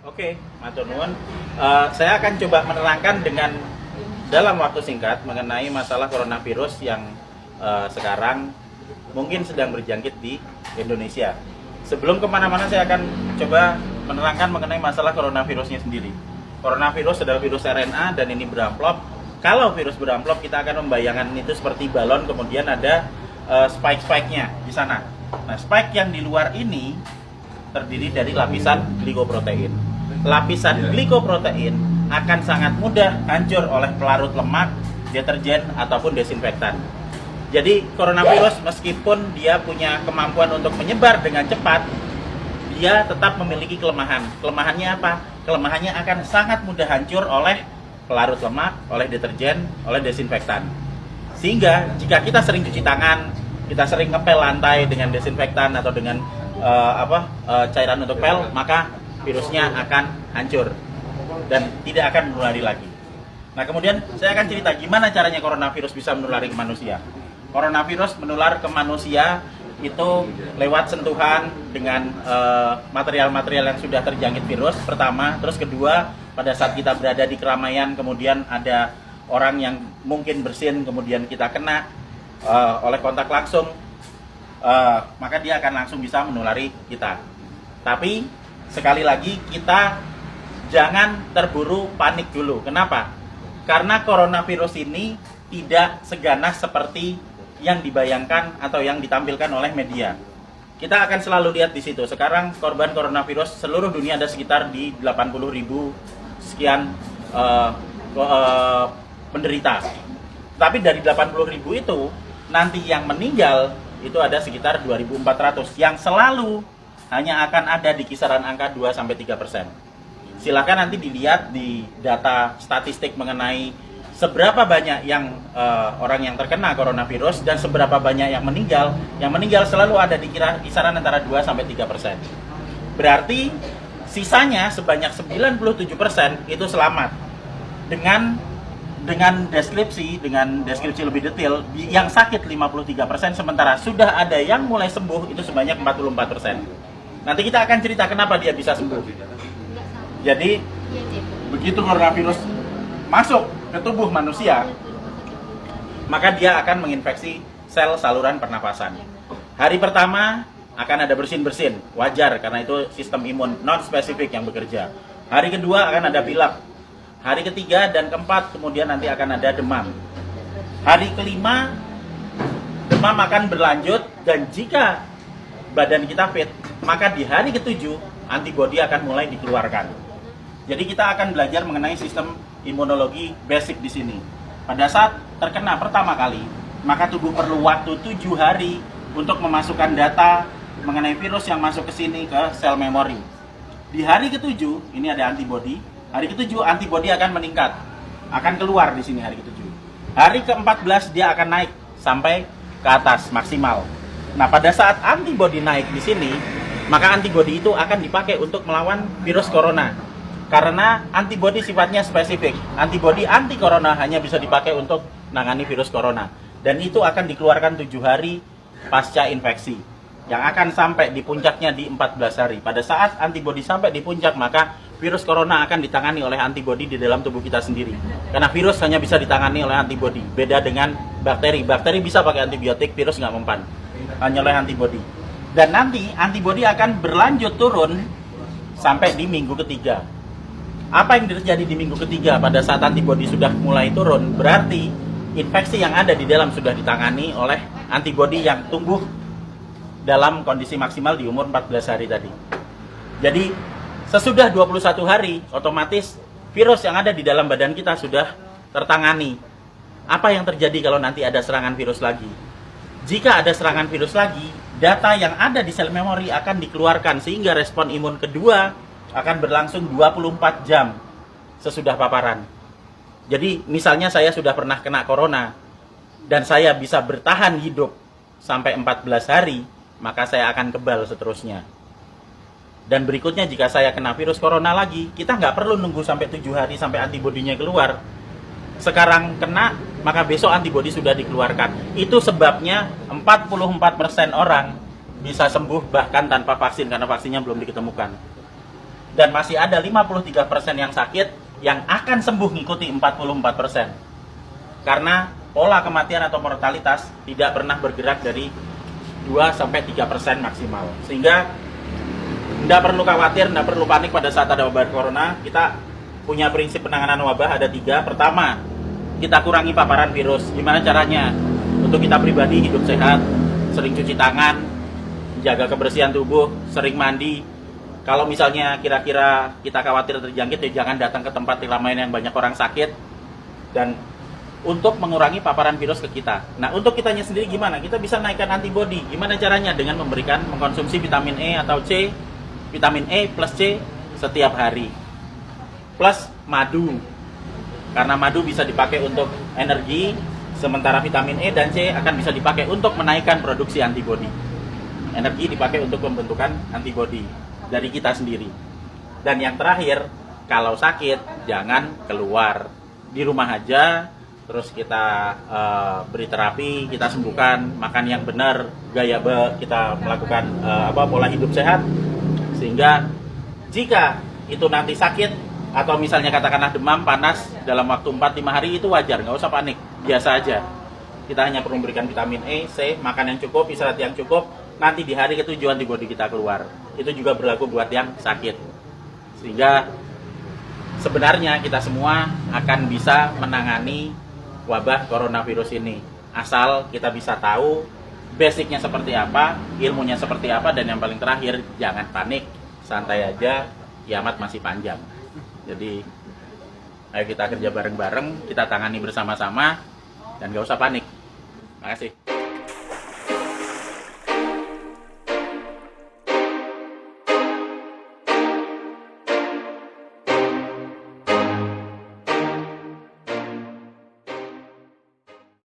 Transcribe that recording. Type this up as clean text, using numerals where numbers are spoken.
Oke, matur nuwun. Saya akan coba menerangkan dengan dalam waktu singkat mengenai masalah coronavirus yang sekarang mungkin sedang berjangkit di Indonesia. Sebelum kemana-mana saya akan coba menerangkan mengenai masalah coronavirusnya sendiri. Coronavirus adalah virus RNA dan ini beramplop. Kalau virus beramplop kita akan membayangkan itu seperti balon, kemudian ada spike-spike-nya di sana. Nah, spike yang di luar ini terdiri dari lapisan glikoprotein. Lapisan glikoprotein akan sangat mudah hancur oleh pelarut lemak, deterjen, ataupun desinfektan. Jadi coronavirus meskipun dia punya kemampuan untuk menyebar dengan cepat, dia tetap memiliki kelemahan. Kelemahannya apa? Kelemahannya akan sangat mudah hancur oleh pelarut lemak, oleh deterjen, oleh desinfektan. Sehingga jika kita sering cuci tangan, kita sering ngepel lantai dengan desinfektan atau dengan cairan untuk pel, maka virusnya akan hancur dan tidak akan menulari lagi. Nah, kemudian saya akan cerita gimana caranya coronavirus bisa menulari ke manusia. Coronavirus menular ke manusia itu lewat sentuhan dengan material-material yang sudah terjangkit virus pertama, terus kedua pada saat kita berada di keramaian, kemudian ada orang yang mungkin bersin, kemudian kita kena oleh kontak langsung, maka dia akan langsung bisa menulari kita. Tapi sekali lagi kita jangan terburu panik dulu. Kenapa? Karena coronavirus ini tidak seganas seperti yang dibayangkan atau yang ditampilkan oleh media. Kita akan selalu lihat di situ. Sekarang korban coronavirus seluruh dunia ada sekitar di 80.000 sekian penderita. Tapi dari 80.000 itu nanti yang meninggal itu ada sekitar 2.400 yang selalu hanya akan ada di kisaran angka 2-3%. Silakan nanti dilihat di data statistik mengenai seberapa banyak yang orang yang terkena coronavirus dan seberapa banyak yang meninggal. Yang meninggal selalu ada di kisaran antara 2-3%. Berarti sisanya sebanyak 97% itu selamat. Dengan deskripsi lebih detail, yang sakit 53%, sementara sudah ada yang mulai sembuh itu sebanyak 44%. Nanti kita akan cerita kenapa dia bisa sembuh. Jadi begitu coronavirus masuk ke tubuh manusia, maka dia akan menginfeksi sel saluran pernapasan. Hari pertama akan ada bersin-bersin, wajar karena itu sistem imun non spesifik yang bekerja. Hari kedua akan ada pilek. Hari ketiga dan keempat kemudian nanti akan ada demam. Hari kelima demam akan berlanjut dan jika badan kita fit, maka di hari ketujuh antibodi akan mulai dikeluarkan. Jadi kita akan belajar mengenai sistem imunologi basic di sini. Pada saat terkena pertama kali, maka tubuh perlu waktu 7 hari untuk memasukkan data mengenai virus yang masuk ke sini ke sel memori. Di hari ketujuh ini ada antibodi. Hari ketujuh antibodi akan meningkat, akan keluar di sini hari ketujuh. Hari ke-14 dia akan naik sampai ke atas maksimal. Nah, pada saat antibodi naik di sini, maka antibodi itu akan dipakai untuk melawan virus corona. Karena antibodi sifatnya spesifik. Antibodi anti corona hanya bisa dipakai untuk menangani virus corona. Dan itu akan dikeluarkan 7 hari pasca infeksi. Yang akan sampai di puncaknya di 14 hari. Pada saat antibodi sampai di puncak, maka virus corona akan ditangani oleh antibodi di dalam tubuh kita sendiri. Karena virus hanya bisa ditangani oleh antibodi. Beda dengan bakteri. Bakteri bisa pakai antibiotik, virus nggak mempan. Hanya oleh antibodi. Dan nanti antibodi akan berlanjut turun sampai di minggu ketiga. Apa yang terjadi di minggu ketiga pada saat antibodi sudah mulai turun? Berarti infeksi yang ada di dalam sudah ditangani oleh antibodi yang tumbuh dalam kondisi maksimal di umur 14 hari tadi. Jadi sesudah 21 hari otomatis virus yang ada di dalam badan kita sudah tertangani. Apa yang terjadi kalau nanti ada serangan virus lagi? Jika ada serangan virus lagi, data yang ada di sel memori akan dikeluarkan sehingga respon imun kedua akan berlangsung 24 jam sesudah paparan. Jadi misalnya saya sudah pernah kena corona dan saya bisa bertahan hidup sampai 14 hari, maka saya akan kebal seterusnya. Dan berikutnya jika saya kena virus corona lagi, kita nggak perlu nunggu sampai 7 hari sampai antibodinya keluar. Sekarang kena, maka besok antibodi sudah dikeluarkan. Itu sebabnya 44% orang bisa sembuh bahkan tanpa vaksin karena vaksinnya belum diketemukan. dan masih ada 53% yang sakit yang akan sembuh ngikuti 44%. Karena pola kematian atau mortalitas tidak pernah bergerak dari 2-3% maksimal. Sehingga tidak perlu khawatir, tidak perlu panik pada saat ada wabah corona. Kita punya prinsip penanganan wabah ada 3. Pertama, kita kurangi paparan virus. Gimana caranya? Untuk kita pribadi hidup sehat, sering cuci tangan, jaga kebersihan tubuh, sering mandi. Kalau misalnya kira-kira kita khawatir terjangkit, ya jangan datang ke tempat keramaian yang banyak orang sakit. Dan untuk mengurangi paparan virus ke kita. Nah, untuk kitanya sendiri gimana? Kita bisa naikkan antibodi. Gimana caranya? Dengan mengkonsumsi vitamin E atau C, vitamin E plus C setiap hari. Plus madu. Karena madu bisa dipakai untuk energi, sementara vitamin E dan C akan bisa dipakai untuk menaikkan produksi antibodi. Energi dipakai untuk pembentukan antibodi dari kita sendiri. Dan yang terakhir, kalau sakit jangan keluar, di rumah aja, terus kita beri terapi, kita sembuhkan, makan yang benar, kita melakukan pola hidup sehat, sehingga jika itu nanti sakit atau misalnya katakanlah demam, panas dalam waktu 4-5 hari, itu wajar, nggak usah panik, biasa aja. Kita hanya perlu memberikan vitamin E, C, makan yang cukup, istirahat yang cukup. Nanti di hari ketujuh antibodi kita keluar. Itu juga berlaku buat yang sakit. Sehingga sebenarnya kita semua akan bisa menangani wabah coronavirus ini. Asal kita bisa tahu basicnya seperti apa, ilmunya seperti apa, dan yang paling terakhir, jangan panik. Santai aja, kiamat masih panjang. Jadi, ayo kita kerja bareng-bareng, kita tangani bersama-sama, dan gak usah panik. Terima kasih.